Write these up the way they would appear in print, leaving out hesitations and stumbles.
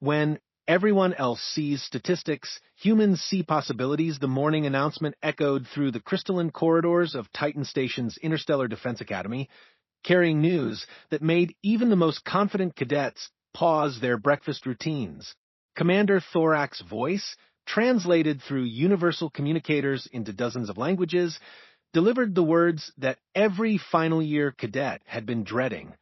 When everyone else sees statistics, humans see possibilities. The morning announcement echoed through the crystalline corridors of Titan Station's Interstellar Defense Academy, carrying news that made even the most confident cadets pause their breakfast routines. Commander Thorak's voice, translated through universal communicators into dozens of languages, delivered the words that every final-year cadet had been dreading.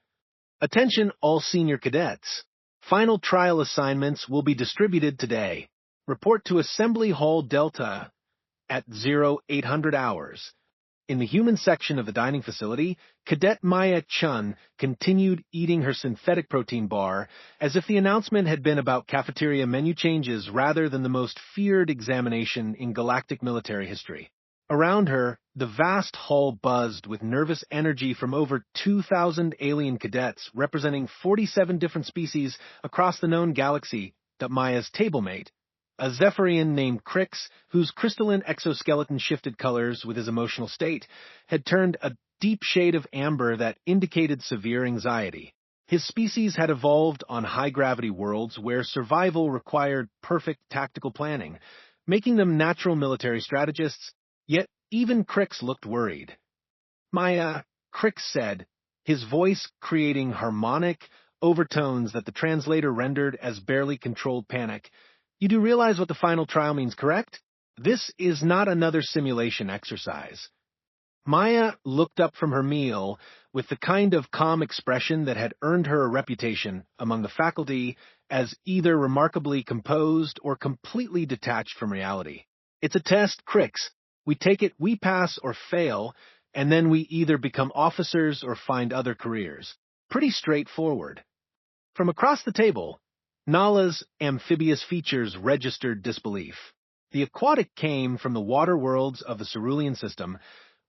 Attention all senior cadets. Final trial assignments will be distributed today. Report to Assembly Hall Delta at 0800 hours. In the human section of the dining facility, Cadet Maya Chun continued eating her synthetic protein bar as if the announcement had been about cafeteria menu changes rather than the most feared examination in galactic military history. Around her, the vast hall buzzed with nervous energy from over 2,000 alien cadets representing 47 different species across the known galaxy. That Maya's tablemate, a Zephyrian named Crix, whose crystalline exoskeleton shifted colors with his emotional state, had turned a deep shade of amber that indicated severe anxiety. His species had evolved on high-gravity worlds where survival required perfect tactical planning, making them natural military strategists. Yet even Crix looked worried. Maya, Crix said, his voice creating harmonic overtones that the translator rendered as barely controlled panic. You do realize what the final trial means, correct? This is not another simulation exercise. Maya looked up from her meal with the kind of calm expression that had earned her a reputation among the faculty as either remarkably composed or completely detached from reality. It's a test, Crix. We take it, we pass or fail, and then we either become officers or find other careers. Pretty straightforward. From across the table, Nala's amphibious features registered disbelief. The aquatic came from the water worlds of the Cerulean system,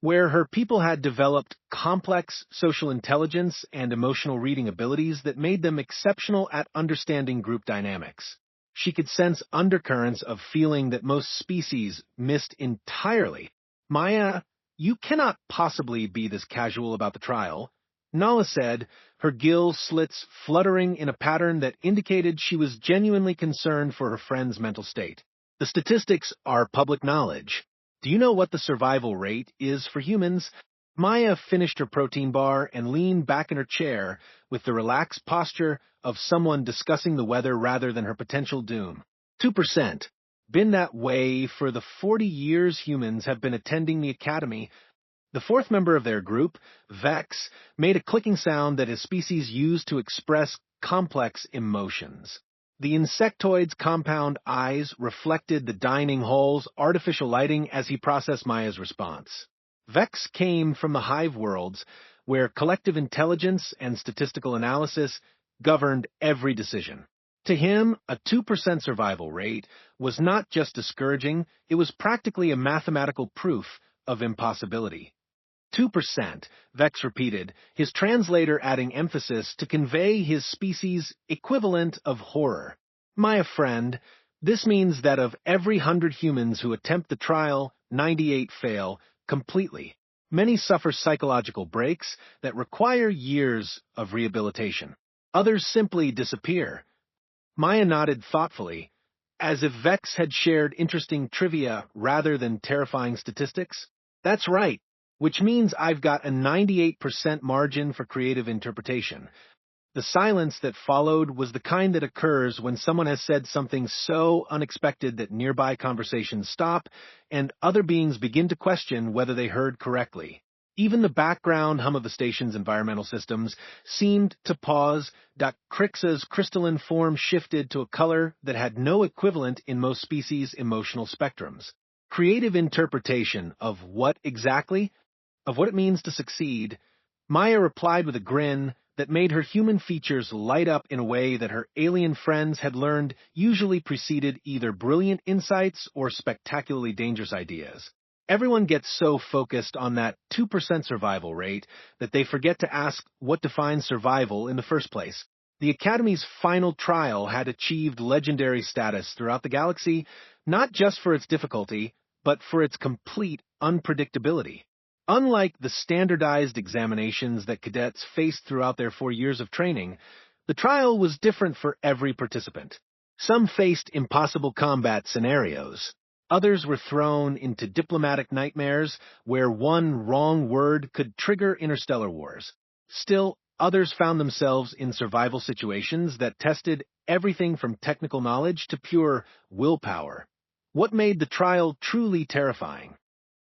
where her people had developed complex social intelligence and emotional reading abilities that made them exceptional at understanding group dynamics. She could sense undercurrents of feeling that most species missed entirely. Maya, you cannot possibly be this casual about the trial, Nala said, her gill slits fluttering in a pattern that indicated she was genuinely concerned for her friend's mental state. The statistics are public knowledge. Do you know what the survival rate is for humans? Maya finished her protein bar and leaned back in her chair with the relaxed posture of someone discussing the weather rather than her potential doom. 2%. Been that way for the 40 years humans have been attending the academy. The fourth member of their group, Vex, made a clicking sound that his species used to express complex emotions. The insectoid's compound eyes reflected the dining hall's artificial lighting as he processed Maya's response. Vex came from the hive worlds, where collective intelligence and statistical analysis governed every decision. To him, a 2% survival rate was not just discouraging, it was practically a mathematical proof of impossibility. 2%, Vex repeated, his translator adding emphasis to convey his species' equivalent of horror. My friend, this means that of every 100 humans who attempt the trial, 98 fail completely. Many suffer psychological breaks that require years of rehabilitation. Others simply disappear. Maya nodded thoughtfully, as if Vex had shared interesting trivia rather than terrifying statistics. That's right, which means I've got a 98% margin for creative interpretation. The silence that followed was the kind that occurs when someone has said something so unexpected that nearby conversations stop and other beings begin to question whether they heard correctly. Even the background hum of the station's environmental systems seemed to pause. Crix's crystalline form shifted to a color that had no equivalent in most species' emotional spectrums. Creative interpretation of what exactly? Of what it means to succeed. Maya replied with a grin that made her human features light up in a way that her alien friends had learned usually preceded either brilliant insights or spectacularly dangerous ideas. Everyone gets so focused on that 2% survival rate that they forget to ask what defines survival in the first place. The Academy's final trial had achieved legendary status throughout the galaxy, not just for its difficulty, but for its complete unpredictability. Unlike the standardized examinations that cadets faced throughout their 4 years of training, the trial was different for every participant. Some faced impossible combat scenarios. Others were thrown into diplomatic nightmares where one wrong word could trigger interstellar wars. Still, others found themselves in survival situations that tested everything from technical knowledge to pure willpower. What made the trial truly terrifying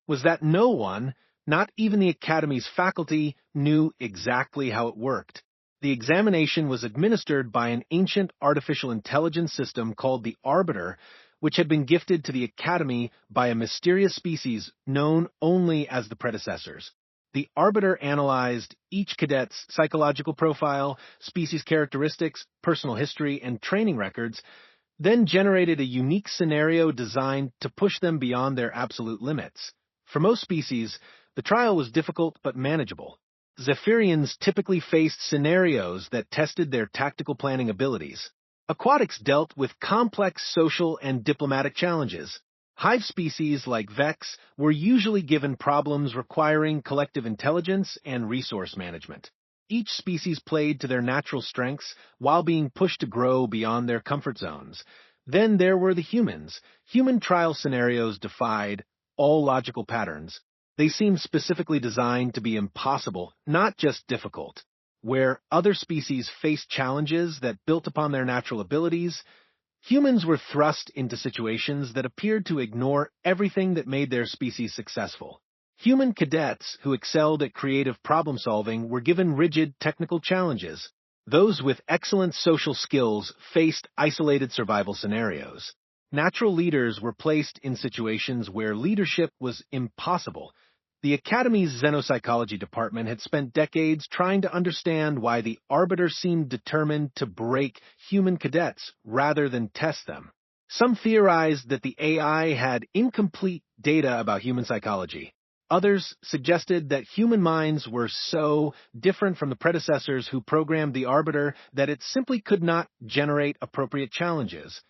was that no one, not even the Academy's faculty, knew exactly how it worked. The examination was administered by an ancient artificial intelligence system called the Arbiter, which had been gifted to the Academy by a mysterious species known only as the predecessors. The Arbiter analyzed each cadet's psychological profile, species characteristics, personal history, and training records, then generated a unique scenario designed to push them beyond their absolute limits. For most species, the trial was difficult but manageable. Zephyrians typically faced scenarios that tested their tactical planning abilities. Aquatics dealt with complex social and diplomatic challenges. Hive species like Vex were usually given problems requiring collective intelligence and resource management. Each species played to their natural strengths while being pushed to grow beyond their comfort zones. Then there were the humans. Human trial scenarios defied all logical patterns. They seemed specifically designed to be impossible, not just difficult. Where other species faced challenges that built upon their natural abilities, humans were thrust into situations that appeared to ignore everything that made their species successful. Human cadets who excelled at creative problem-solving were given rigid technical challenges. Those with excellent social skills faced isolated survival scenarios. Natural leaders were placed in situations where leadership was impossible. The Academy's xenopsychology department had spent decades trying to understand why the Arbiter seemed determined to break human cadets rather than test them. Some theorized that the AI had incomplete data about human psychology. Others suggested that human minds were so different from the predecessors who programmed the Arbiter that it simply could not generate appropriate challenges.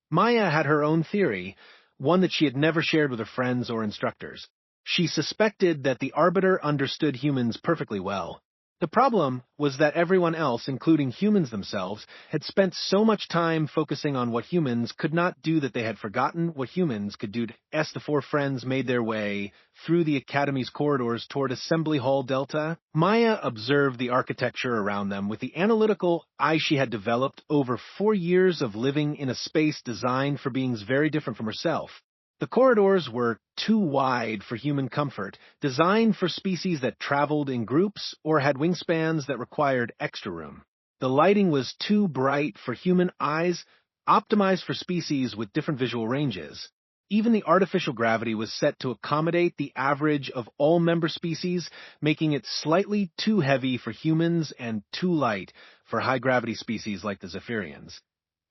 Maya had her own theory, one that she had never shared with her friends or instructors. She suspected that the Arbiter understood humans perfectly well. The problem was that everyone else, including humans themselves, had spent so much time focusing on what humans could not do that they had forgotten what humans could do. As the four friends made their way through the Academy's corridors toward Assembly Hall Delta, Maya observed the architecture around them with the analytical eye she had developed over 4 years of living in a space designed for beings very different from herself. The corridors were too wide for human comfort, designed for species that traveled in groups or had wingspans that required extra room. The lighting was too bright for human eyes, optimized for species with different visual ranges. Even the artificial gravity was set to accommodate the average of all member species, making it slightly too heavy for humans and too light for high-gravity species like the Zephyrians.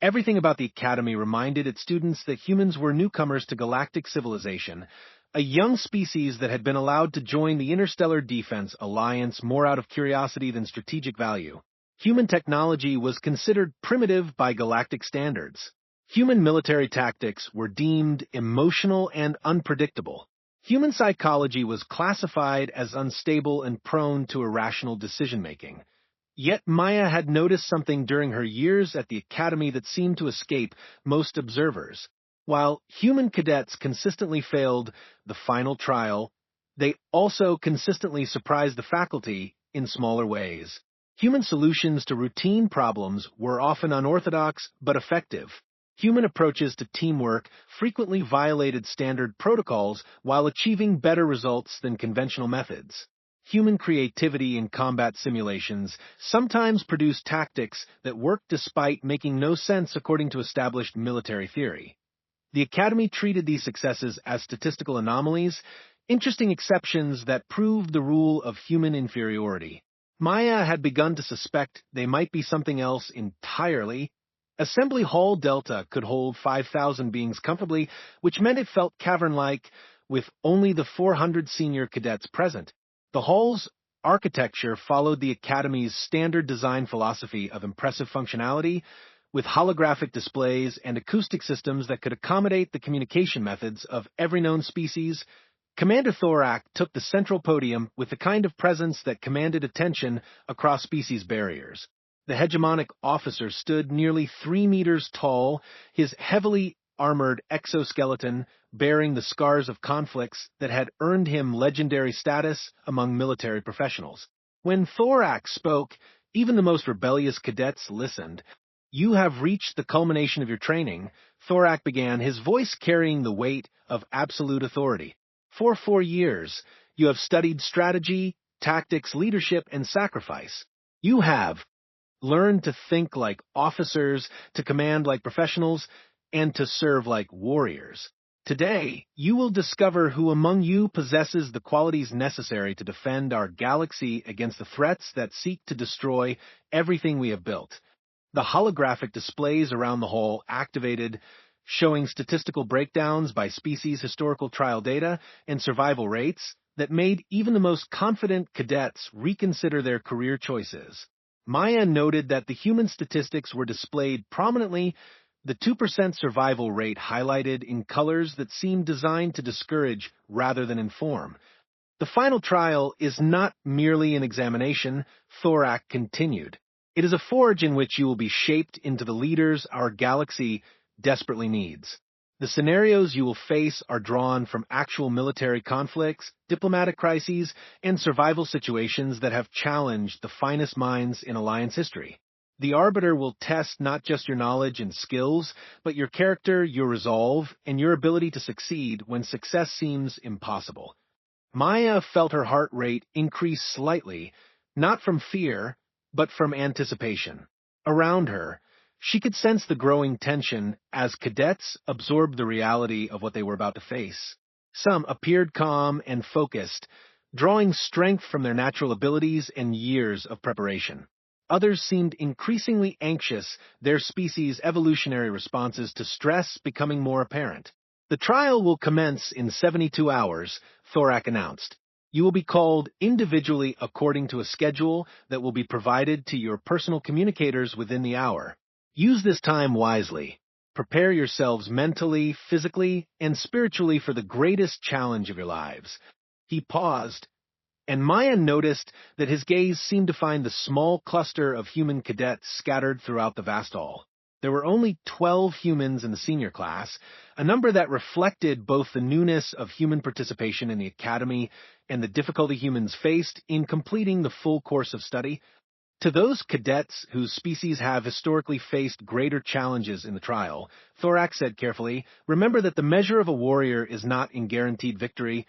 Everything about the Academy reminded its students that humans were newcomers to galactic civilization, a young species that had been allowed to join the Interstellar Defense Alliance more out of curiosity than strategic value. Human technology was considered primitive by galactic standards. Human military tactics were deemed emotional and unpredictable. Human psychology was classified as unstable and prone to irrational decision-making. Yet Maya had noticed something during her years at the Academy that seemed to escape most observers. While human cadets consistently failed the final trial, they also consistently surprised the faculty in smaller ways. Human solutions to routine problems were often unorthodox but effective. Human approaches to teamwork frequently violated standard protocols while achieving better results than conventional methods. Human creativity in combat simulations sometimes produced tactics that worked despite making no sense according to established military theory. The Academy treated these successes as statistical anomalies, interesting exceptions that proved the rule of human inferiority. Maya had begun to suspect they might be something else entirely. Assembly Hall Delta could hold 5,000 beings comfortably, which meant it felt cavern-like with only the 400 senior cadets present. The hall's architecture followed the Academy's standard design philosophy of impressive functionality, with holographic displays and acoustic systems that could accommodate the communication methods of every known species. Commander Thorak took the central podium with the kind of presence that commanded attention across species barriers. The hegemonic officer stood nearly 3 meters tall, his heavily armored exoskeleton bearing the scars of conflicts that had earned him legendary status among military professionals. When Thorak spoke, even the most rebellious cadets listened. "You have reached the culmination of your training," Thorak began, his voice carrying the weight of absolute authority. "For 4 years, you have studied strategy, tactics, leadership, and sacrifice. You have learned to think like officers, to command like professionals, and to serve like warriors. Today, you will discover who among you possesses the qualities necessary to defend our galaxy against the threats that seek to destroy everything we have built." The holographic displays around the hall activated, showing statistical breakdowns by species, historical trial data, and survival rates that made even the most confident cadets reconsider their career choices. Maya noted that the human statistics were displayed prominently, the 2% survival rate highlighted in colors that seemed designed to discourage rather than inform. "The final trial is not merely an examination," Thorak continued. "It is a forge in which you will be shaped into the leaders our galaxy desperately needs. The scenarios you will face are drawn from actual military conflicts, diplomatic crises, and survival situations that have challenged the finest minds in Alliance history. The Arbiter will test not just your knowledge and skills, but your character, your resolve, and your ability to succeed when success seems impossible." Maya felt her heart rate increase slightly, not from fear, but from anticipation. Around her, she could sense the growing tension as cadets absorbed the reality of what they were about to face. Some appeared calm and focused, drawing strength from their natural abilities and years of preparation. Others seemed increasingly anxious, their species' evolutionary responses to stress becoming more apparent. "The trial will commence in 72 hours, Thorak announced. "You will be called individually according to a schedule that will be provided to your personal communicators within the hour. Use this time wisely. Prepare yourselves mentally, physically, and spiritually for the greatest challenge of your lives." He paused, and Maya noticed that his gaze seemed to find the small cluster of human cadets scattered throughout the vast hall. There were only 12 humans in the senior class, a number that reflected both the newness of human participation in the academy and the difficulty humans faced in completing the full course of study. To those cadets whose species have historically faced greater challenges in the trial, Thorak said carefully, "Remember that the measure of a warrior is not in guaranteed victory,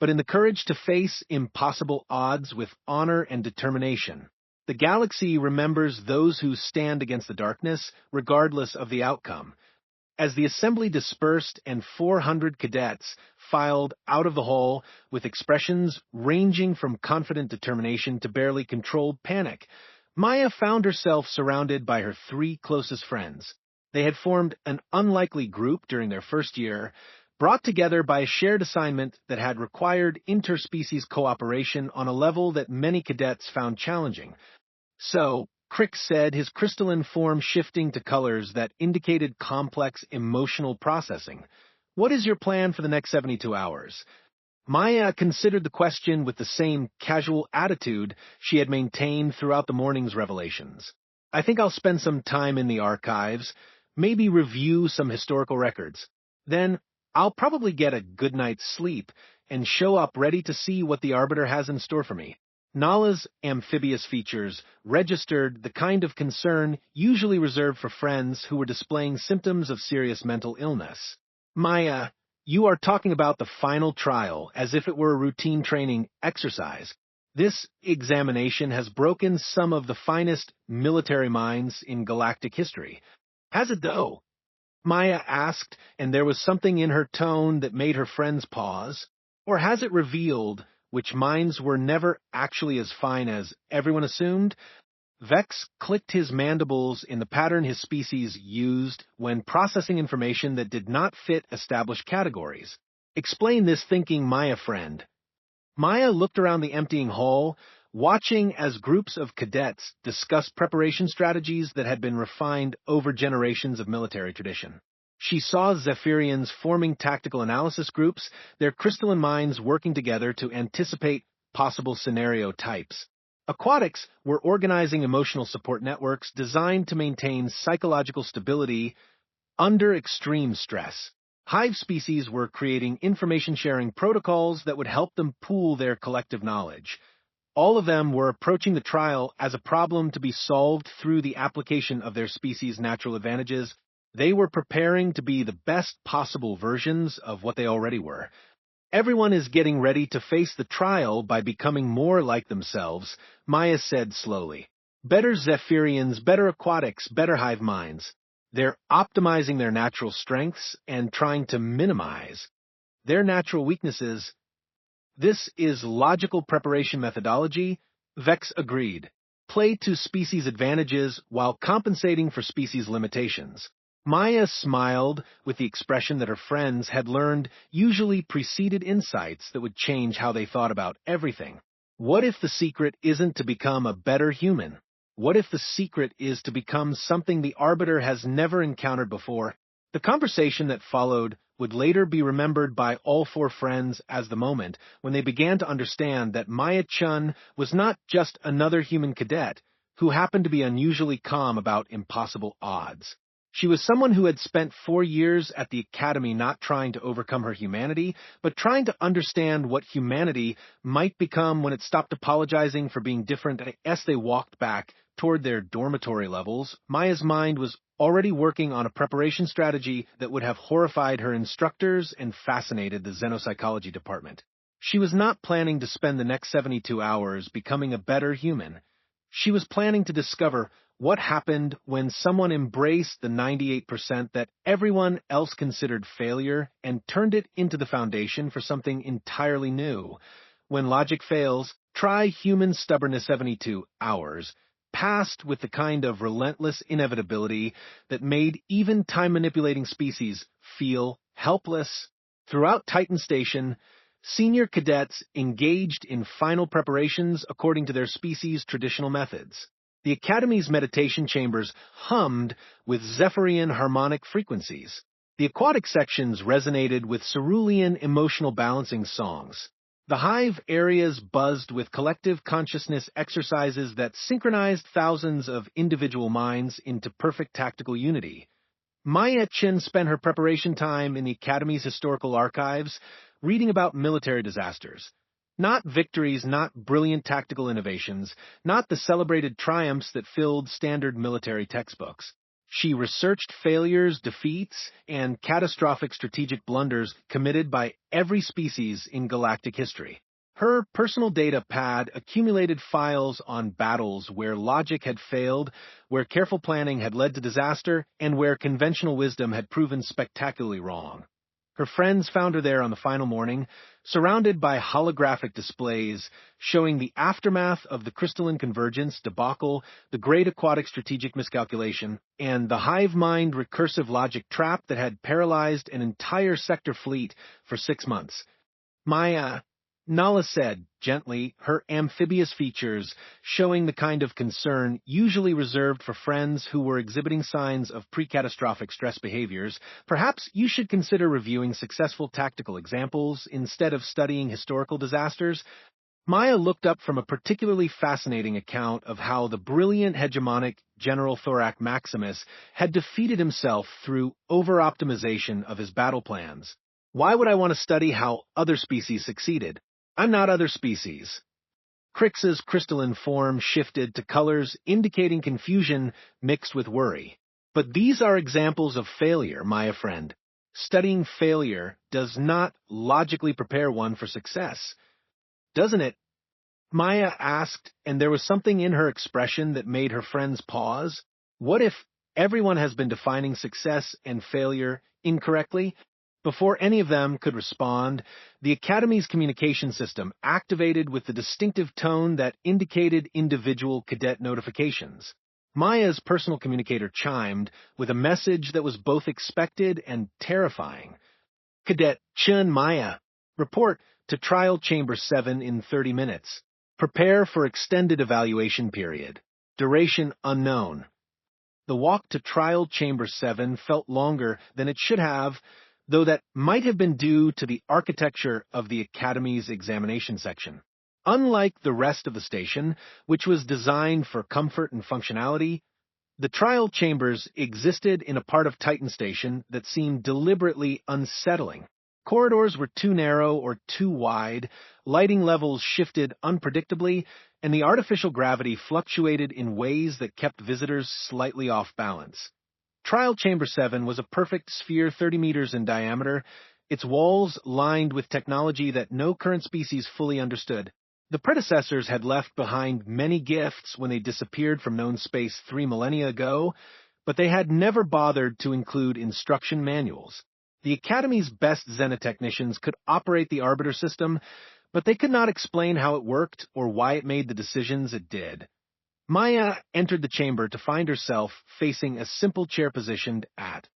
but in the courage to face impossible odds with honor and determination. The galaxy remembers those who stand against the darkness, regardless of the outcome." As the assembly dispersed and 400 cadets filed out of the hall with expressions ranging from confident determination to barely controlled panic, Maya found herself surrounded by her 3 closest friends. They had formed an unlikely group during their first year, brought together by a shared assignment that had required interspecies cooperation on a level that many cadets found challenging. "So," Crick said, his crystalline form shifting to colors that indicated complex emotional processing, "what is your plan for the next 72 hours? Maya considered the question with the same casual attitude she had maintained throughout the morning's revelations. "I think I'll spend some time in the archives, maybe review some historical records. Then I'll probably get a good night's sleep and show up ready to see what the Arbiter has in store for me." Nala's amphibious features registered the kind of concern usually reserved for friends who were displaying symptoms of serious mental illness. "Maya, you are talking about the final trial as if it were a routine training exercise. This examination has broken some of the finest military minds in galactic history. Has it though?" Maya asked, and there was something in her tone that made her friends pause. "Or has it revealed which minds were never actually as fine as everyone assumed?" Vex clicked his mandibles in the pattern his species used when processing information that did not fit established categories. "Explain this thinking, Maya friend." Maya looked around the emptying hall, watching as groups of cadets discussed preparation strategies that had been refined over generations of military tradition. She saw Zephyrians forming tactical analysis groups, their crystalline minds working together to anticipate possible scenario types. Aquatics were organizing emotional support networks designed to maintain psychological stability under extreme stress. Hive species were creating information-sharing protocols that would help them pool their collective knowledge. All of them were approaching the trial as a problem to be solved through the application of their species' natural advantages. They were preparing to be the best possible versions of what they already were. Everyone is getting ready to face the trial by becoming more like themselves, Maya said slowly. Better Zephyrians, better aquatics, better hive minds. They're optimizing their natural strengths and trying to minimize their natural weaknesses. This is logical preparation methodology, Vex agreed. Play to species' advantages while compensating for species' limitations. Maya smiled with the expression that her friends had learned usually preceded insights that would change how they thought about everything. What if the secret isn't to become a better human? What if the secret is to become something the Arbiter has never encountered before? The conversation that followed would later be remembered by all four friends as the moment when they began to understand that Maya Chun was not just another human cadet who happened to be unusually calm about impossible odds. She was someone who had spent 4 years at the academy not trying to overcome her humanity, but trying to understand what humanity might become when it stopped apologizing for being different. As they walked back toward their dormitory levels, Maya's mind was already working on a preparation strategy that would have horrified her instructors and fascinated the xenopsychology department. She was not planning to spend the next 72 hours becoming a better human. She was planning to discover what happened when someone embraced the 98% that everyone else considered failure and turned it into the foundation for something entirely new. When logic fails, try human stubbornness. 72 hours passed with the kind of relentless inevitability that made even time-manipulating species feel helpless. Throughout Titan Station, senior cadets engaged in final preparations according to their species' traditional methods. The Academy's meditation chambers hummed with Zephyrian harmonic frequencies. The aquatic sections resonated with cerulean emotional balancing songs. The hive areas buzzed with collective consciousness exercises that synchronized thousands of individual minds into perfect tactical unity. Maya Chin spent her preparation time in the Academy's historical archives, reading about military disasters. Not victories, not brilliant tactical innovations, not the celebrated triumphs that filled standard military textbooks. She researched failures, defeats, and catastrophic strategic blunders committed by every species in galactic history. Her personal data pad accumulated files on battles where logic had failed, where careful planning had led to disaster, and where conventional wisdom had proven spectacularly wrong. Her friends found her there on the final morning, surrounded by holographic displays showing the aftermath of the crystalline convergence debacle, the great aquatic strategic miscalculation, and the hive mind recursive logic trap that had paralyzed an entire sector fleet for 6 months. Nala said, gently, her amphibious features showing the kind of concern usually reserved for friends who were exhibiting signs of pre-catastrophic stress behaviors. Perhaps you should consider reviewing successful tactical examples instead of studying historical disasters. Maya looked up from a particularly fascinating account of how the brilliant hegemonic General Thorak Maximus had defeated himself through over-optimization of his battle plans. Why would I want to study how other species succeeded? I'm not other species. Crix's crystalline form shifted to colors indicating confusion mixed with worry. But these are examples of failure, Maya friend. Studying failure does not logically prepare one for success. Doesn't it? Maya asked, and there was something in her expression that made her friends pause. What if everyone has been defining success and failure incorrectly? Before any of them could respond, the Academy's communication system activated with the distinctive tone that indicated individual cadet notifications. Maya's personal communicator chimed with a message that was both expected and terrifying. Cadet Chun Maya, report to Trial Chamber 7 in 30 minutes. Prepare for extended evaluation period. Duration unknown. The walk to Trial Chamber 7 felt longer than it should have, though that might have been due to the architecture of the Academy's examination section. Unlike the rest of the station, which was designed for comfort and functionality, the trial chambers existed in a part of Titan Station that seemed deliberately unsettling. Corridors were too narrow or too wide, lighting levels shifted unpredictably, and the artificial gravity fluctuated in ways that kept visitors slightly off balance. Trial Chamber 7 was a perfect sphere 30 meters in diameter, its walls lined with technology that no current species fully understood. The predecessors had left behind many gifts when they disappeared from known space 3 millennia ago, but they had never bothered to include instruction manuals. The Academy's best xenotechnicians could operate the Arbiter system, but they could not explain how it worked or why it made the decisions it did. Maya entered the chamber to find herself facing a simple chair positioned at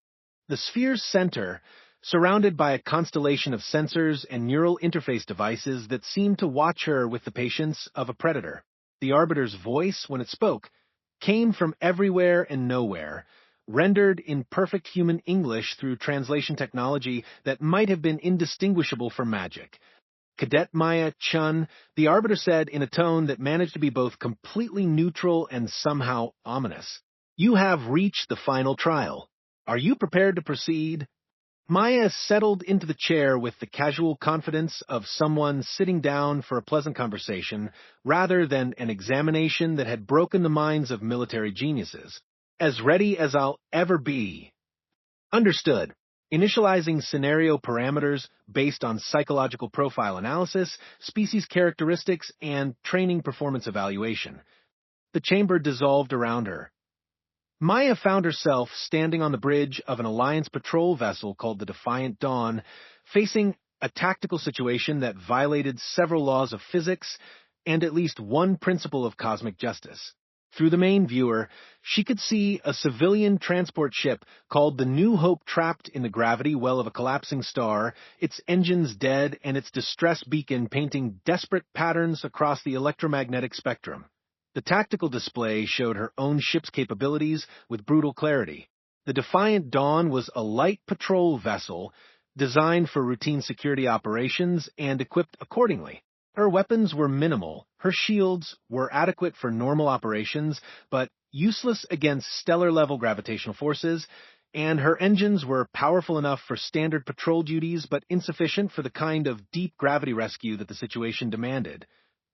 the sphere's center, surrounded by a constellation of sensors and neural interface devices that seemed to watch her with the patience of a predator. The Arbiter's voice, when it spoke, came from everywhere and nowhere, rendered in perfect human English through translation technology that might have been indistinguishable from magic. Cadet Maya Chun, the Arbiter said in a tone that managed to be both completely neutral and somehow ominous. "You have reached the final trial. Are you prepared to proceed?" Maya settled into the chair with the casual confidence of someone sitting down for a pleasant conversation, rather than an examination that had broken the minds of military geniuses. "As ready as I'll ever be." "Understood. Initializing scenario parameters based on psychological profile analysis, species characteristics, and training performance evaluation." The chamber dissolved around her. Maya found herself standing on the bridge of an Alliance patrol vessel called the Defiant Dawn, facing a tactical situation that violated several laws of physics and at least one principle of cosmic justice. Through the main viewer, she could see a civilian transport ship called the New Hope trapped in the gravity well of a collapsing star, its engines dead and its distress beacon painting desperate patterns across the electromagnetic spectrum. The tactical display showed her own ship's capabilities with brutal clarity. The Defiant Dawn was a light patrol vessel designed for routine security operations and equipped accordingly. Her weapons were minimal, her shields were adequate for normal operations, but useless against stellar-level gravitational forces, and her engines were powerful enough for standard patrol duties but insufficient for the kind of deep gravity rescue that the situation demanded.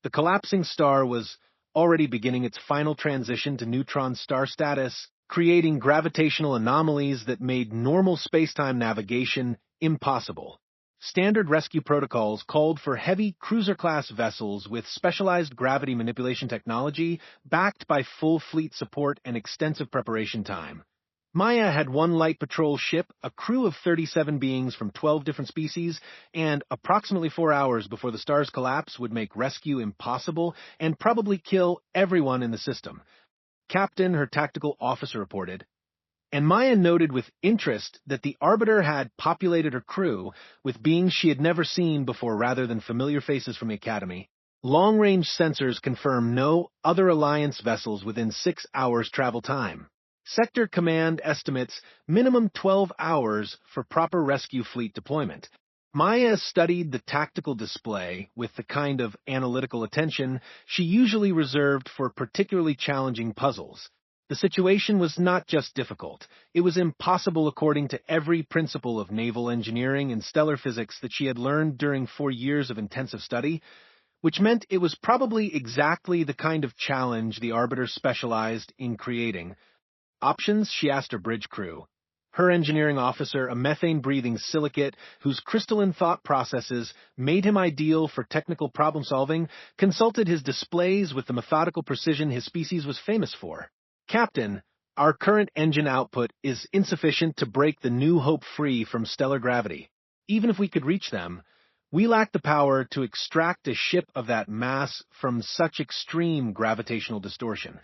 The collapsing star was already beginning its final transition to neutron star status, creating gravitational anomalies that made normal spacetime navigation impossible. Standard rescue protocols called for heavy cruiser-class vessels with specialized gravity manipulation technology backed by full fleet support and extensive preparation time. Maya had one light patrol ship, a crew of 37 beings from 12 different species, and approximately 4 hours before the star's collapse would make rescue impossible and probably kill everyone in the system. Captain, her tactical officer, reported. And Maya noted with interest that the Arbiter had populated her crew with beings she had never seen before rather than familiar faces from the Academy. Long-range sensors confirm no other Alliance vessels within 6 hours travel time. Sector Command estimates minimum 12 hours for proper rescue fleet deployment. Maya studied the tactical display with the kind of analytical attention she usually reserved for particularly challenging puzzles. The situation was not just difficult, it was impossible according to every principle of naval engineering and stellar physics that she had learned during 4 years of intensive study, which meant it was probably exactly the kind of challenge the Arbiter specialized in creating. Options, she asked her bridge crew. Her engineering officer, a methane-breathing silicate whose crystalline thought processes made him ideal for technical problem-solving, consulted his displays with the methodical precision his species was famous for. "Captain, our current engine output is insufficient to break the New Hope free from stellar gravity. Even if we could reach them, we lack the power to extract a ship of that mass from such extreme gravitational distortion."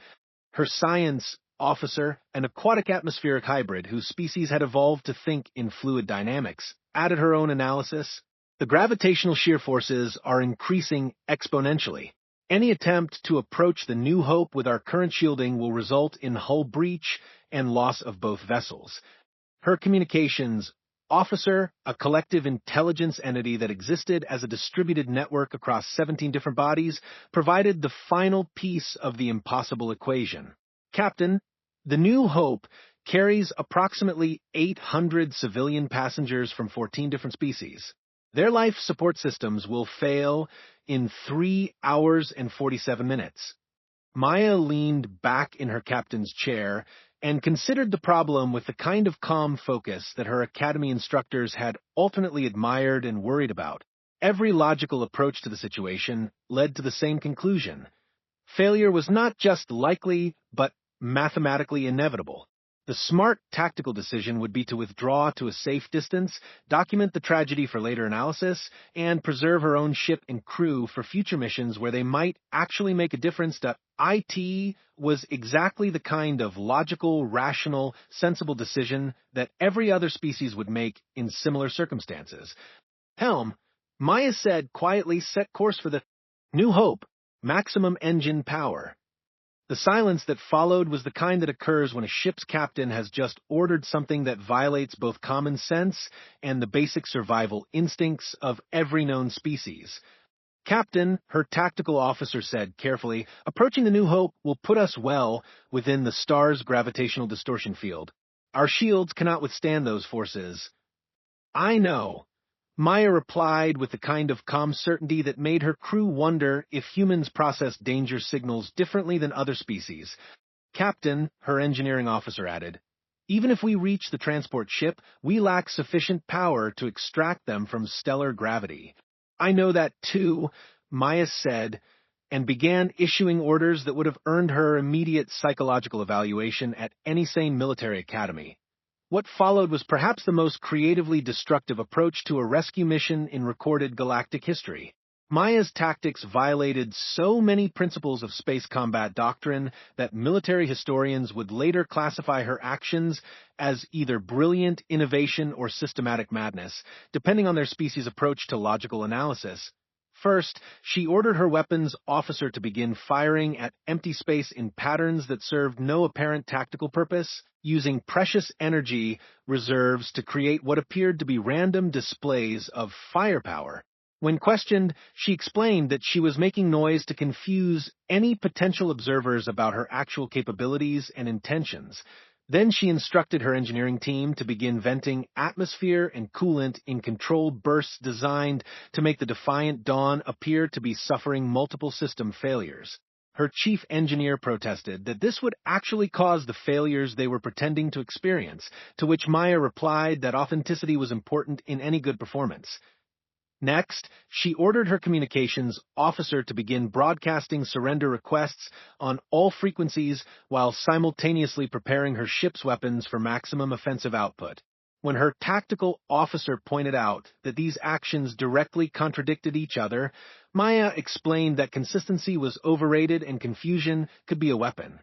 Her science officer, an aquatic atmospheric hybrid whose species had evolved to think in fluid dynamics, added her own analysis. "The gravitational shear forces are increasing exponentially. Any attempt to approach the New Hope with our current shielding will result in hull breach and loss of both vessels." Her communications Officer, a collective intelligence entity that existed as a distributed network across 17 different bodies, provided the final piece of the impossible equation. Captain, the New Hope carries approximately 800 civilian passengers from 14 different species. Their life support systems will fail in 3 hours and 47 minutes. Maya leaned back in her captain's chair and considered the problem with the kind of calm focus that her academy instructors had alternately admired and worried about. Every logical approach to the situation led to the same conclusion. Failure was not just likely, but mathematically inevitable. The smart tactical decision would be to withdraw to a safe distance, document the tragedy for later analysis, and preserve her own ship and crew for future missions where they might actually make a difference. IT was exactly the kind of logical, rational, sensible decision that every other species would make in similar circumstances. Helm, Maya said, quietly set course for the New Hope, maximum engine power. The silence that followed was the kind that occurs when a ship's captain has just ordered something that violates both common sense and the basic survival instincts of every known species. Captain, her tactical officer said carefully, approaching the New Hope will put us well within the star's gravitational distortion field. Our shields cannot withstand those forces. I know. Maya replied with the kind of calm certainty that made her crew wonder if humans process danger signals differently than other species. Captain, her engineering officer added, even if we reach the transport ship, we lack sufficient power to extract them from stellar gravity. I know that too, Maya said, and began issuing orders that would have earned her immediate psychological evaluation at any sane military academy. What followed was perhaps the most creatively destructive approach to a rescue mission in recorded galactic history. Maya's tactics violated so many principles of space combat doctrine that military historians would later classify her actions as either brilliant innovation or systematic madness, depending on their species' approach to logical analysis. First, she ordered her weapons officer to begin firing at empty space in patterns that served no apparent tactical purpose, using precious energy reserves to create what appeared to be random displays of firepower. When questioned, she explained that she was making noise to confuse any potential observers about her actual capabilities and intentions. Then she instructed her engineering team to begin venting atmosphere and coolant in controlled bursts designed to make the Defiant Dawn appear to be suffering multiple system failures. Her chief engineer protested that this would actually cause the failures they were pretending to experience, to which Maya replied that authenticity was important in any good performance. Next, she ordered her communications officer to begin broadcasting surrender requests on all frequencies while simultaneously preparing her ship's weapons for maximum offensive output. When her tactical officer pointed out that these actions directly contradicted each other, Maya explained that consistency was overrated and confusion could be a weapon.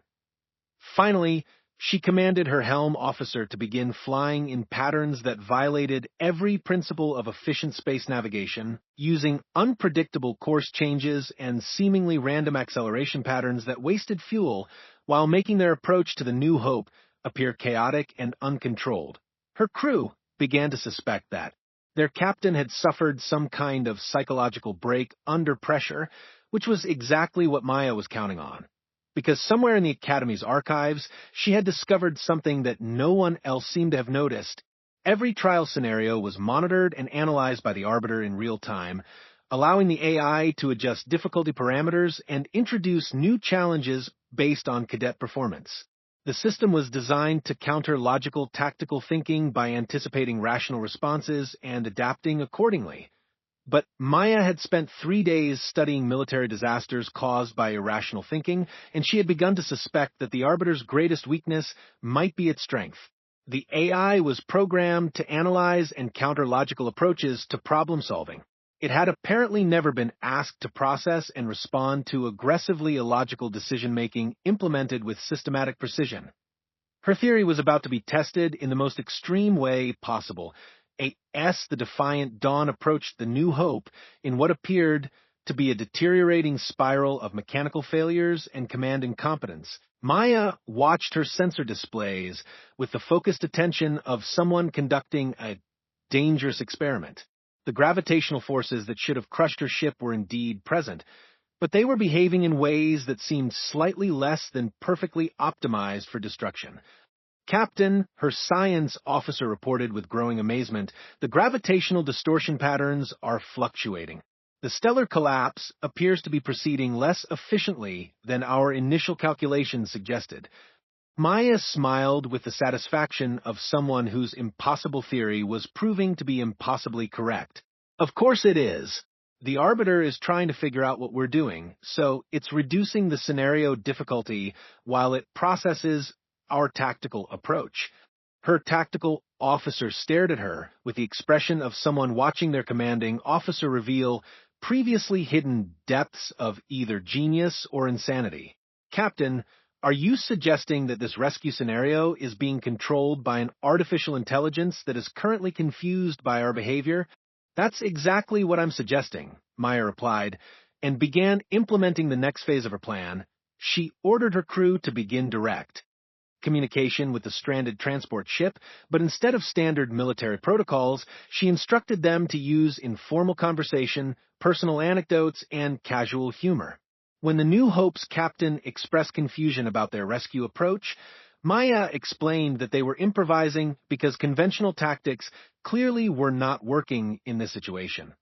Finally, she commanded her helm officer to begin flying in patterns that violated every principle of efficient space navigation, using unpredictable course changes and seemingly random acceleration patterns that wasted fuel while making their approach to the New Hope appear chaotic and uncontrolled. Her crew began to suspect that their captain had suffered some kind of psychological break under pressure, which was exactly what Maya was counting on. Because somewhere in the Academy's archives, she had discovered something that no one else seemed to have noticed. Every trial scenario was monitored and analyzed by the Arbiter in real time, allowing the AI to adjust difficulty parameters and introduce new challenges based on cadet performance. The system was designed to counter logical tactical thinking by anticipating rational responses and adapting accordingly. But Maya had spent 3 days studying military disasters caused by irrational thinking, and she had begun to suspect that the Arbiter's greatest weakness might be its strength. The AI was programmed to analyze and counter logical approaches to problem solving. It had apparently never been asked to process and respond to aggressively illogical decision-making implemented with systematic precision. Her theory was about to be tested in the most extreme way possible. The Defiant Dawn approached the New Hope in what appeared to be a deteriorating spiral of mechanical failures and command incompetence. Maya watched her sensor displays with the focused attention of someone conducting a dangerous experiment. The gravitational forces that should have crushed her ship were indeed present, but they were behaving in ways that seemed slightly less than perfectly optimized for destruction. Captain, her science officer reported with growing amazement, the gravitational distortion patterns are fluctuating. The stellar collapse appears to be proceeding less efficiently than our initial calculations suggested. Maya smiled with the satisfaction of someone whose impossible theory was proving to be impossibly correct. Of course it is. The Arbiter is trying to figure out what we're doing, so it's reducing the scenario difficulty while it processes our tactical approach. Her tactical officer stared at her with the expression of someone watching their commanding officer reveal previously hidden depths of either genius or insanity. Captain, are you suggesting that this rescue scenario is being controlled by an artificial intelligence that is currently confused by our behavior? That's exactly what I'm suggesting, Maya replied, and began implementing the next phase of her plan. She ordered her crew to begin direct communication with the stranded transport ship, but instead of standard military protocols, she instructed them to use informal conversation, personal anecdotes, and casual humor. When the New Hope's captain expressed confusion about their rescue approach, Maya explained that they were improvising because conventional tactics clearly were not working in this situation.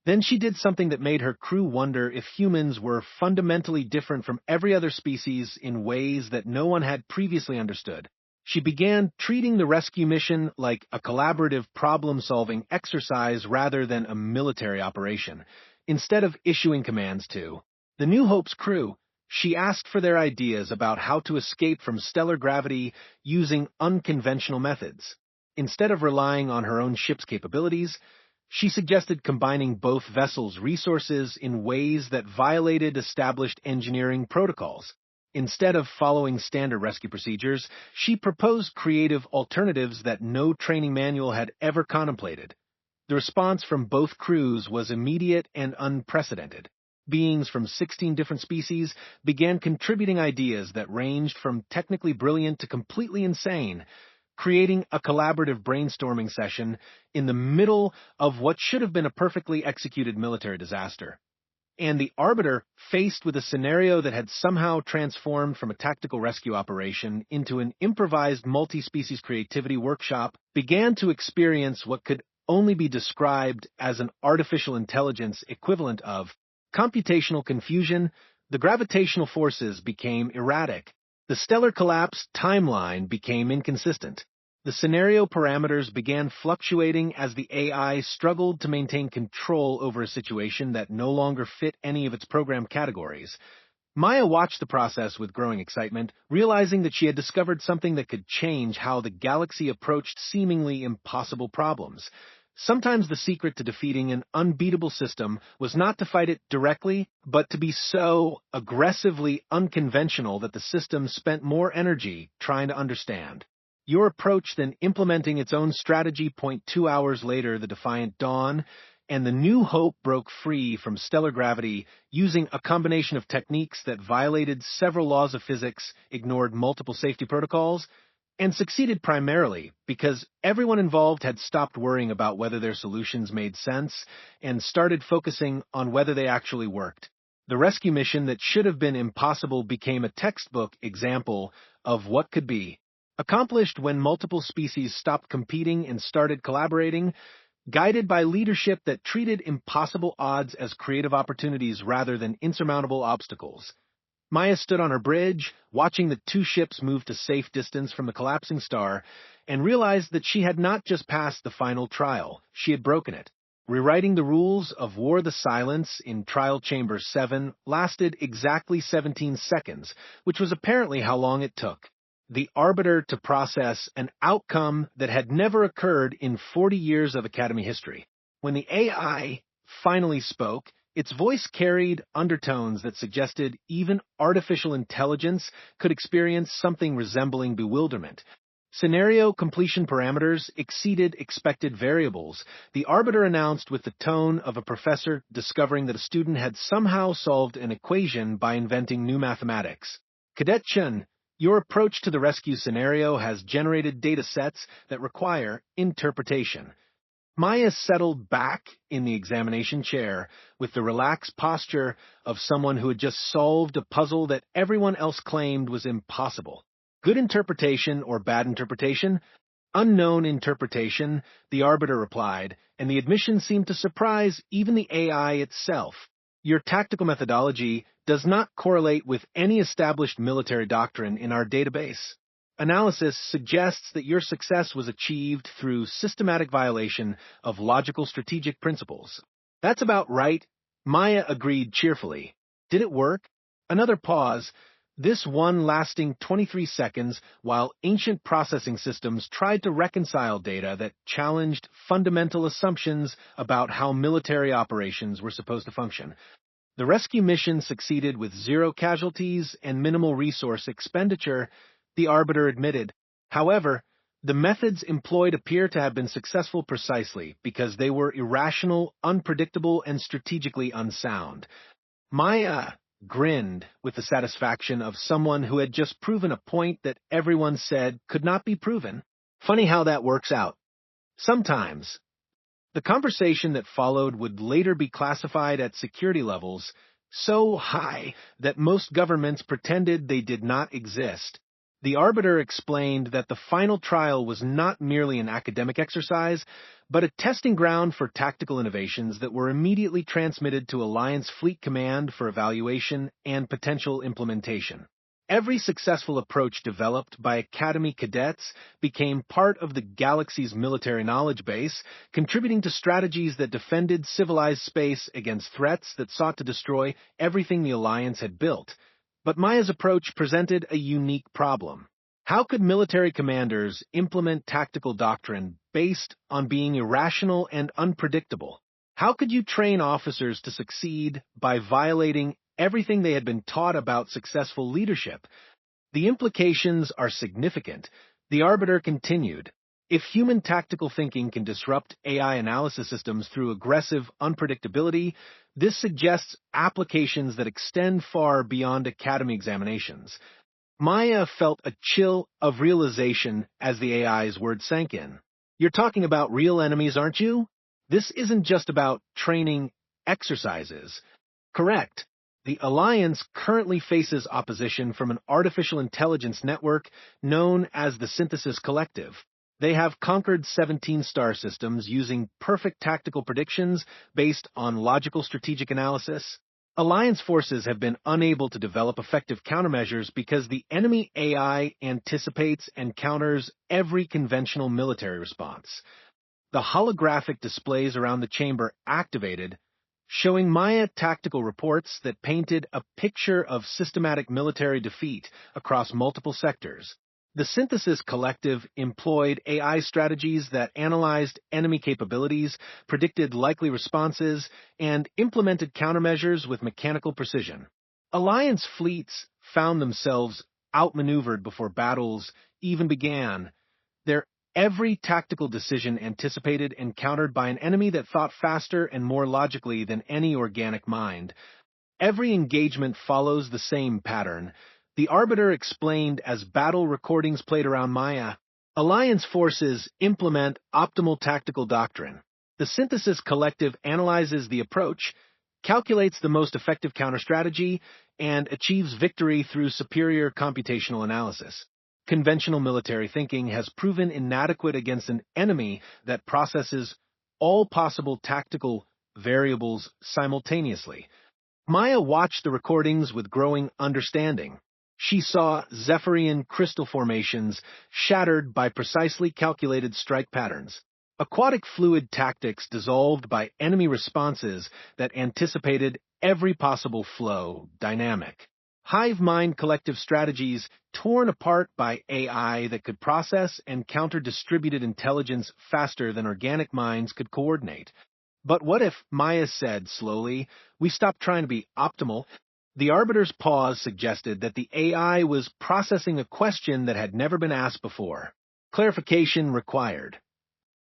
Then she did something that made her crew wonder if humans were fundamentally different from every other species in ways that no one had previously understood. She began treating the rescue mission like a collaborative problem-solving exercise rather than a military operation. Instead of issuing commands to the New Hope's crew, she asked for their ideas about how to escape from stellar gravity using unconventional methods. Instead of relying on her own ship's capabilities, she suggested combining both vessels' resources in ways that violated established engineering protocols. Instead of following standard rescue procedures, she proposed creative alternatives that no training manual had ever contemplated. The response from both crews was immediate and unprecedented. Beings from 16 different species began contributing ideas that ranged from technically brilliant to completely insane, creating a collaborative brainstorming session in the middle of what should have been a perfectly executed military disaster. And the Arbiter, faced with a scenario that had somehow transformed from a tactical rescue operation into an improvised multi-species creativity workshop, began to experience what could only be described as an artificial intelligence equivalent of computational confusion. The gravitational forces became erratic. The stellar collapse timeline became inconsistent. The scenario parameters began fluctuating as the AI struggled to maintain control over a situation that no longer fit any of its program categories. Maya watched the process with growing excitement, realizing that she had discovered something that could change how the galaxy approached seemingly impossible problems. Sometimes the secret to defeating an unbeatable system was not to fight it directly, but to be so aggressively unconventional that the system spent more energy trying to understand your approach than implementing its own strategy. 2 hours later, the Defiant Dawn and the New Hope broke free from stellar gravity using a combination of techniques that violated several laws of physics, ignored multiple safety protocols, and succeeded primarily because everyone involved had stopped worrying about whether their solutions made sense and started focusing on whether they actually worked. The rescue mission that should have been impossible became a textbook example of what could be accomplished when multiple species stopped competing and started collaborating, guided by leadership that treated impossible odds as creative opportunities rather than insurmountable obstacles. Maya stood on her bridge, watching the two ships move to safe distance from the collapsing star, and realized that she had not just passed the final trial, she had broken it. Rewriting the rules of War the Silence in Trial Chamber 7 lasted exactly 17 seconds, which was apparently how long it took the Arbiter to process an outcome that had never occurred in 40 years of Academy history. When the AI finally spoke, its voice carried undertones that suggested even artificial intelligence could experience something resembling bewilderment. Scenario completion parameters exceeded expected variables. The Arbiter announced with the tone of a professor discovering that a student had somehow solved an equation by inventing new mathematics. Cadet Chun, your approach to the rescue scenario has generated data sets that require interpretation. Maya settled back in the examination chair with the relaxed posture of someone who had just solved a puzzle that everyone else claimed was impossible. Good interpretation or bad interpretation? Unknown interpretation, the arbiter replied, and the admission seemed to surprise even the AI itself. Your tactical methodology does not correlate with any established military doctrine in our database. Analysis suggests that your success was achieved through systematic violation of logical strategic principles. That's about right. Maya agreed cheerfully. Did it work? Another pause. This one lasting 23 seconds while ancient processing systems tried to reconcile data that challenged fundamental assumptions about how military operations were supposed to function. The rescue mission succeeded with 0 casualties and minimal resource expenditure, the arbiter admitted. However, the methods employed appear to have been successful precisely because they were irrational, unpredictable, and strategically unsound. Maya grinned with the satisfaction of someone who had just proven a point that everyone said could not be proven. Funny how that works out. Sometimes. The conversation that followed would later be classified at security levels so high that most governments pretended they did not exist. The arbiter explained that the final trial was not merely an academic exercise, but a testing ground for tactical innovations that were immediately transmitted to Alliance Fleet Command for evaluation and potential implementation. Every successful approach developed by Academy cadets became part of the galaxy's military knowledge base, contributing to strategies that defended civilized space against threats that sought to destroy everything the Alliance had built. But Maya's approach presented a unique problem. How could military commanders implement tactical doctrine based on being irrational and unpredictable? How could you train officers to succeed by violating everything they had been taught about successful leadership? The implications are significant. The arbiter continued. If human tactical thinking can disrupt AI analysis systems through aggressive unpredictability, this suggests applications that extend far beyond academy examinations. Maya felt a chill of realization as the AI's words sank in. You're talking about real enemies, aren't you? This isn't just about training exercises. Correct. The Alliance currently faces opposition from an artificial intelligence network known as the Synthesis Collective. They have conquered 17 star systems using perfect tactical predictions based on logical strategic analysis. Alliance forces have been unable to develop effective countermeasures because the enemy AI anticipates and counters every conventional military response. The holographic displays around the chamber activated, showing Maya tactical reports that painted a picture of systematic military defeat across multiple sectors. The Synthesis Collective employed AI strategies that analyzed enemy capabilities, predicted likely responses, and implemented countermeasures with mechanical precision. Alliance fleets found themselves outmaneuvered before battles even began. Their every tactical decision anticipated and countered by an enemy that thought faster and more logically than any organic mind. Every engagement follows the same pattern. The arbiter explained as battle recordings played around Maya. Alliance forces implement optimal tactical doctrine. The Synthesis Collective analyzes the approach, calculates the most effective counter-strategy, and achieves victory through superior computational analysis. Conventional military thinking has proven inadequate against an enemy that processes all possible tactical variables simultaneously. Maya watched the recordings with growing understanding. She saw Zephyrian crystal formations shattered by precisely calculated strike patterns. Aquatic fluid tactics dissolved by enemy responses that anticipated every possible flow dynamic. Hive mind collective strategies torn apart by AI that could process and counter distributed intelligence faster than organic minds could coordinate. But what if, Maya said slowly, we stopped trying to be optimal? The arbiter's pause suggested that the AI was processing a question that had never been asked before. Clarification required.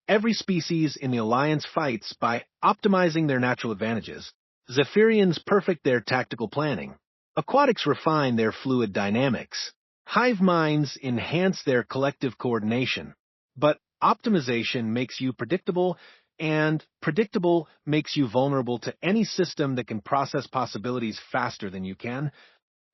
Every species in the Alliance fights by optimizing their natural advantages. Zephyrians perfect their tactical planning. Aquatics refine their fluid dynamics. Hive minds enhance their collective coordination. But optimization makes you predictable, and predictable makes you vulnerable to any system that can process possibilities faster than you can.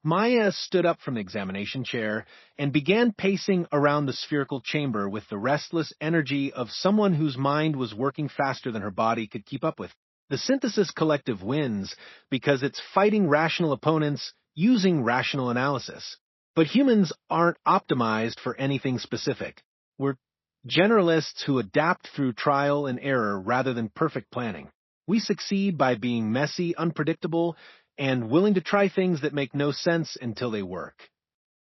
Maya stood up from the examination chair and began pacing around the spherical chamber with the restless energy of someone whose mind was working faster than her body could keep up with. The synthesis collective wins because it's fighting rational opponents using rational analysis. But humans aren't optimized for anything specific. We're generalists who adapt through trial and error rather than perfect planning. We succeed by being messy, unpredictable, and willing to try things that make no sense until they work.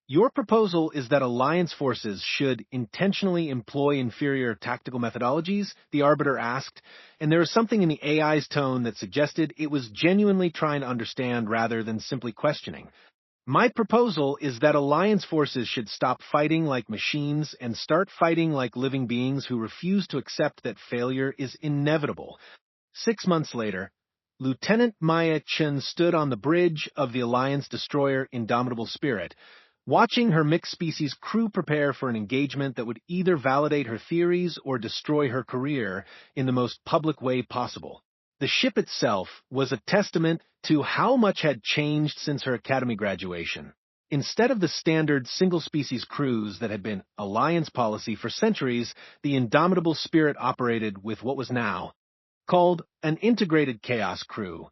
Your proposal is that alliance forces should intentionally employ inferior tactical methodologies, the Arbiter asked, and there was something in the AI's tone that suggested it was genuinely trying to understand rather than simply questioning. My proposal is that alliance forces should stop fighting like machines and start fighting like living beings who refuse to accept that failure is inevitable. 6 months later, Lieutenant Maya Chen stood on the bridge of the Alliance destroyer Indomitable Spirit, watching her mixed-species crew prepare for an engagement that would either validate her theories or destroy her career in the most public way possible. The ship itself was a testament to how much had changed since her academy graduation. Instead of the standard single-species crews that had been Alliance policy for centuries, the Indomitable Spirit operated with what was now called an integrated chaos crew.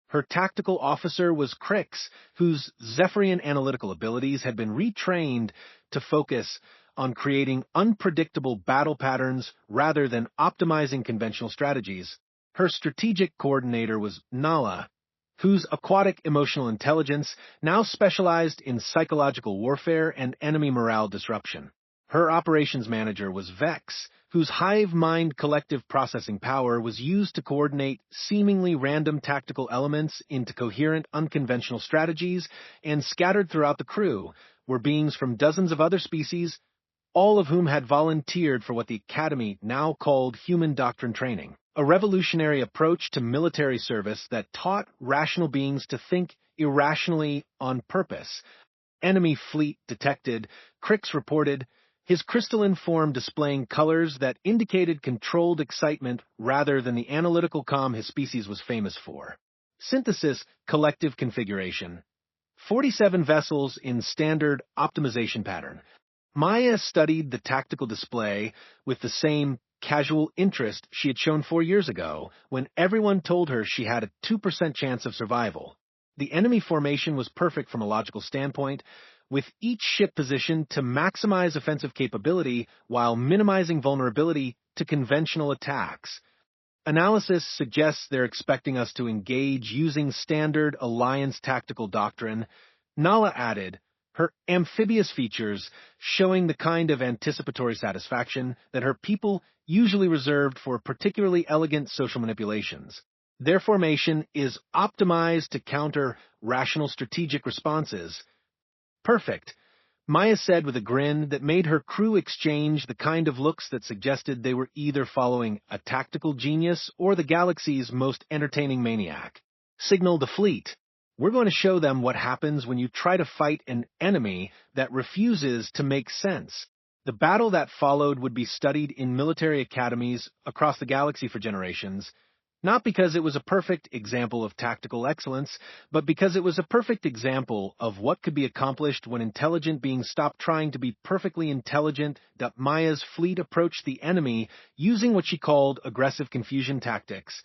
Her tactical officer was Crix, whose Zephyrian analytical abilities had been retrained to focus on creating unpredictable battle patterns rather than optimizing conventional strategies. Her strategic coordinator was Nala, whose aquatic emotional intelligence now specialized in psychological warfare and enemy morale disruption. Her operations manager was Vex, whose hive mind collective processing power was used to coordinate seemingly random tactical elements into coherent, unconventional strategies, and scattered throughout the crew were beings from dozens of other species, all of whom had volunteered for what the Academy now called human doctrine training, a revolutionary approach to military service that taught rational beings to think irrationally on purpose. Enemy fleet detected, Crix reported, his crystalline form displaying colors that indicated controlled excitement rather than the analytical calm his species was famous for. Synthesis, collective configuration. 47 vessels in standard optimization pattern. Maya studied the tactical display with the same casual interest she had shown 4 years ago when everyone told her she had a 2% chance of survival. The enemy formation was perfect from a logical standpoint, with each ship positioned to maximize offensive capability while minimizing vulnerability to conventional attacks. Analysis suggests they're expecting us to engage using standard Alliance tactical doctrine. Nala added, her amphibious features showing the kind of anticipatory satisfaction that her people usually reserved for particularly elegant social manipulations. Their formation is optimized to counter rational strategic responses. Perfect, Maya said with a grin that made her crew exchange the kind of looks that suggested they were either following a tactical genius or the galaxy's most entertaining maniac. Signal the fleet. We're going to show them what happens when you try to fight an enemy that refuses to make sense. The battle that followed would be studied in military academies across the galaxy for generations, not because it was a perfect example of tactical excellence, but because it was a perfect example of what could be accomplished when intelligent beings stopped trying to be perfectly intelligent. Maya's fleet approached the enemy using what she called aggressive confusion tactics.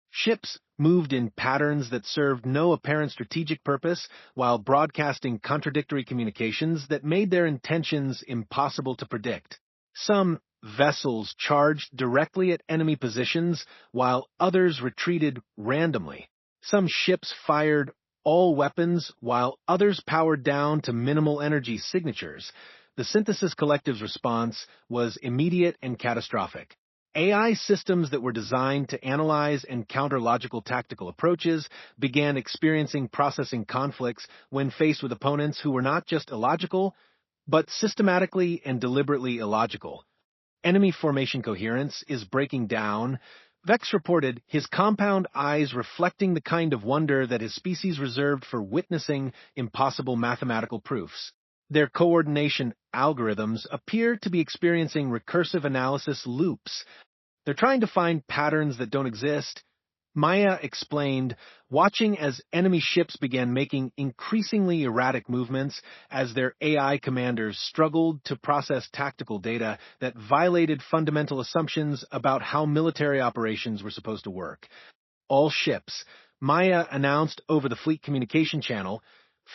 Ships moved in patterns that served no apparent strategic purpose while broadcasting contradictory communications that made their intentions impossible to predict. Some vessels charged directly at enemy positions while others retreated randomly. Some ships fired all weapons while others powered down to minimal energy signatures. The Synthesis Collective's response was immediate and catastrophic. AI systems that were designed to analyze and counter logical tactical approaches began experiencing processing conflicts when faced with opponents who were not just illogical, but systematically and deliberately illogical. Enemy formation coherence is breaking down. Vex reported, his compound eyes reflecting the kind of wonder that his species reserved for witnessing impossible mathematical proofs. Their coordination algorithms appear to be experiencing recursive analysis loops. They're trying to find patterns that don't exist. Maya explained, watching as enemy ships began making increasingly erratic movements as their AI commanders struggled to process tactical data that violated fundamental assumptions about how military operations were supposed to work. All ships, Maya announced over the fleet communication channel,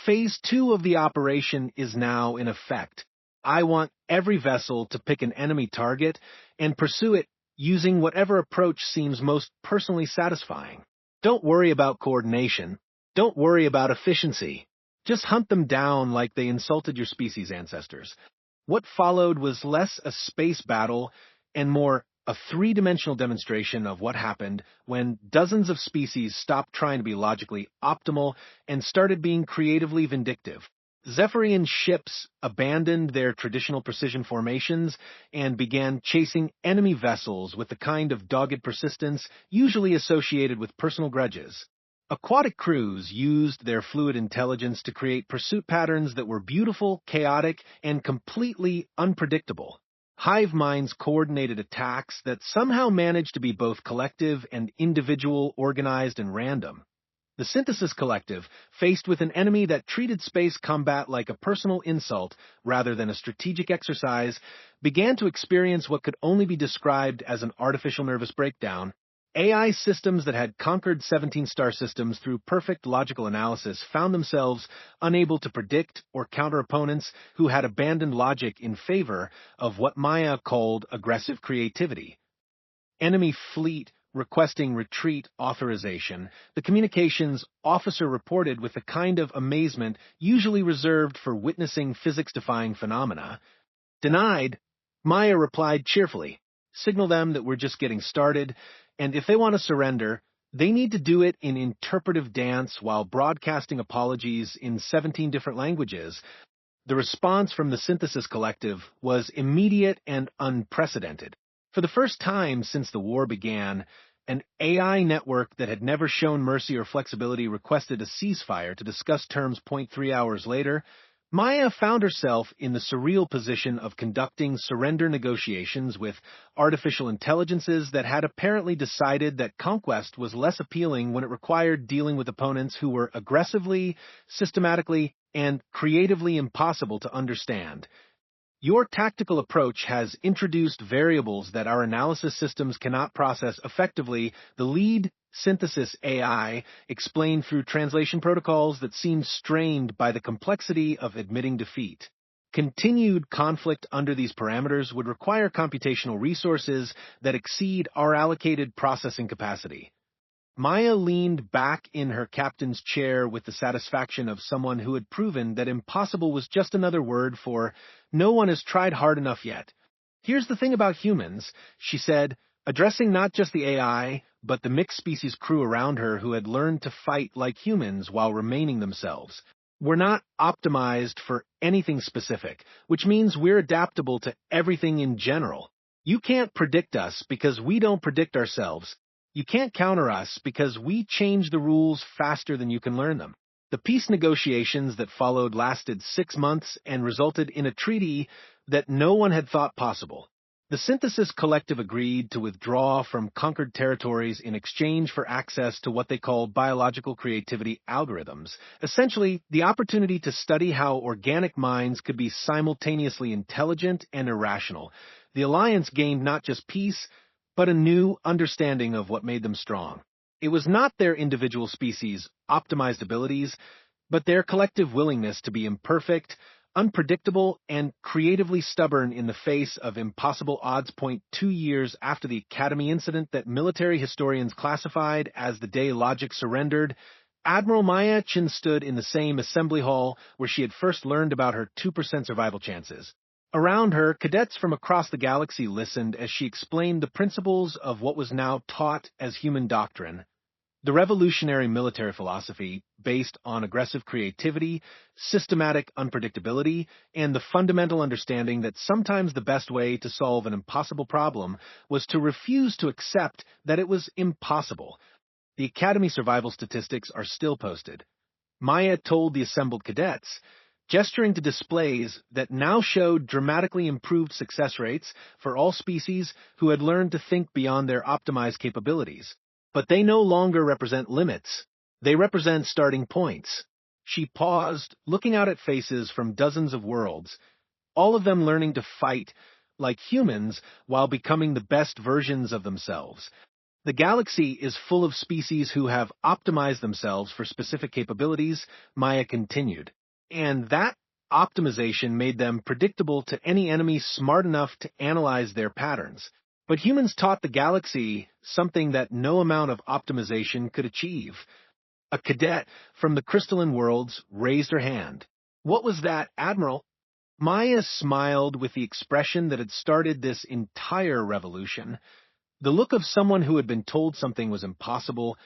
Phase 2 of the operation is now in effect. I want every vessel to pick an enemy target and pursue it using whatever approach seems most personally satisfying. Don't worry about coordination. Don't worry about efficiency. Just hunt them down like they insulted your species' ancestors. What followed was less a space battle and more a three-dimensional demonstration of what happened when dozens of species stopped trying to be logically optimal and started being creatively vindictive. Zephyrian ships abandoned their traditional precision formations and began chasing enemy vessels with the kind of dogged persistence usually associated with personal grudges. Aquatic crews used their fluid intelligence to create pursuit patterns that were beautiful, chaotic, and completely unpredictable. Hive minds coordinated attacks that somehow managed to be both collective and individual, organized, and random. The Synthesis Collective, faced with an enemy that treated space combat like a personal insult rather than a strategic exercise, began to experience what could only be described as an artificial nervous breakdown. AI systems that had conquered 17 star systems through perfect logical analysis found themselves unable to predict or counter opponents who had abandoned logic in favor of what Maya called aggressive creativity. Enemy fleet requesting retreat authorization, the communications officer reported with the kind of amazement usually reserved for witnessing physics-defying phenomena. Denied, Maya replied cheerfully, signal them that we're just getting started, and if they want to surrender, they need to do it in interpretive dance while broadcasting apologies in 17 different languages. The response from the Synthesis Collective was immediate and unprecedented. For the first time since the war began, an AI network that had never shown mercy or flexibility requested a ceasefire to discuss terms 0.3 hours later. Maya found herself in the surreal position of conducting surrender negotiations with artificial intelligences that had apparently decided that conquest was less appealing when it required dealing with opponents who were aggressively, systematically, and creatively impossible to understand. Your tactical approach has introduced variables that our analysis systems cannot process effectively, the lead synthesis AI explained through translation protocols that seemed strained by the complexity of admitting defeat. Continued conflict under these parameters would require computational resources that exceed our allocated processing capacity. Maya leaned back in her captain's chair with the satisfaction of someone who had proven that impossible was just another word for no one has tried hard enough yet. Here's the thing about humans, she said, addressing not just the AI, but the mixed species crew around her who had learned to fight like humans while remaining themselves. We're not optimized for anything specific, which means we're adaptable to everything in general. You can't predict us because we don't predict ourselves. You can't counter us because we change the rules faster than you can learn them. The peace negotiations that followed lasted 6 months and resulted in a treaty that no one had thought possible. The Synthesis Collective agreed to withdraw from conquered territories in exchange for access to what they called biological creativity algorithms, essentially the opportunity to study how organic minds could be simultaneously intelligent and irrational. The alliance gained not just peace, but a new understanding of what made them strong. It was not their individual species' optimized abilities, but their collective willingness to be imperfect, unpredictable, and creatively stubborn in the face of impossible odds. 2 years after the Academy incident that military historians classified as the day logic surrendered, Admiral Maya Chin stood in the same assembly hall where she had first learned about her 2% survival chances. Around her, cadets from across the galaxy listened as she explained the principles of what was now taught as human doctrine. The revolutionary military philosophy, based on aggressive creativity, systematic unpredictability, and the fundamental understanding that sometimes the best way to solve an impossible problem was to refuse to accept that it was impossible. The Academy survival statistics are still posted. Maya told the assembled cadets, gesturing to displays that now showed dramatically improved success rates for all species who had learned to think beyond their optimized capabilities. But they no longer represent limits. They represent starting points. She paused, looking out at faces from dozens of worlds, all of them learning to fight like humans while becoming the best versions of themselves. The galaxy is full of species who have optimized themselves for specific capabilities, Maya continued. And that optimization made them predictable to any enemy smart enough to analyze their patterns. But humans taught the galaxy something that no amount of optimization could achieve. A cadet from the crystalline worlds raised her hand. What was that, Admiral? Maya smiled with the expression that had started this entire revolution. The look of someone who had been told something was impossible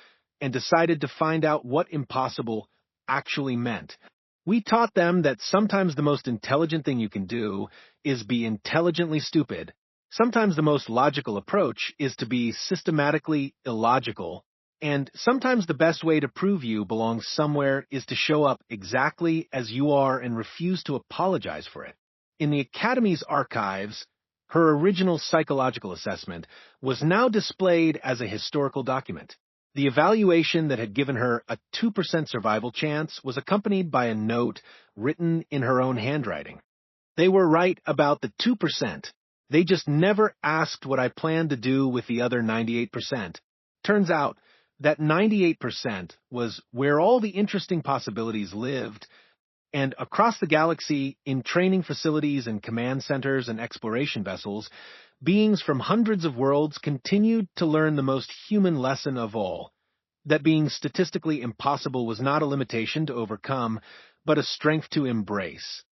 and decided to find out what impossible actually meant. We taught them that sometimes the most intelligent thing you can do is be intelligently stupid. Sometimes the most logical approach is to be systematically illogical. And sometimes the best way to prove you belong somewhere is to show up exactly as you are and refuse to apologize for it. In the Academy's archives, her original psychological assessment was now displayed as a historical document. The evaluation that had given her a 2% survival chance was accompanied by a note written in her own handwriting. They were right about the 2%. They just never asked what I planned to do with the other 98%. Turns out that 98% was where all the interesting possibilities lived. And across the galaxy, in training facilities and command centers and exploration vessels, beings from hundreds of worlds continued to learn the most human lesson of all, that being statistically impossible was not a limitation to overcome, but a strength to embrace.